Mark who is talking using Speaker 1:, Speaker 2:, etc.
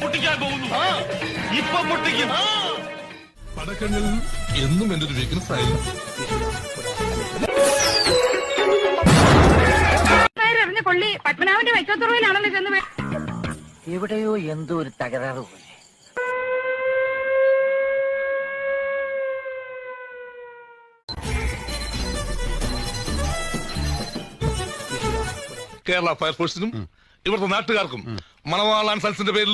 Speaker 1: പൊട്ടിക്കാൻ പോകുന്നു. ഇപ്പൊ പൊട്ടിക്കും.
Speaker 2: പടക്കങ്ങൾ എന്നും എന്റെ ഒരു വീക്ക്നെസ് ആയിരുന്നു.
Speaker 3: കൊള്ളി പത്മനാഭന്റെ വെച്ചോത്തുറവിലാണല്ലോ ചെന്ന്.
Speaker 4: എവിടെയോ എന്തോ ഒരു തകരാറ് പോലെ.
Speaker 2: കേരള ഫയർഫോഴ്സിനും ഇവിടുത്തെ നാട്ടുകാർക്കും മണവാളാൻ സൽസിന്റെ പേരിൽ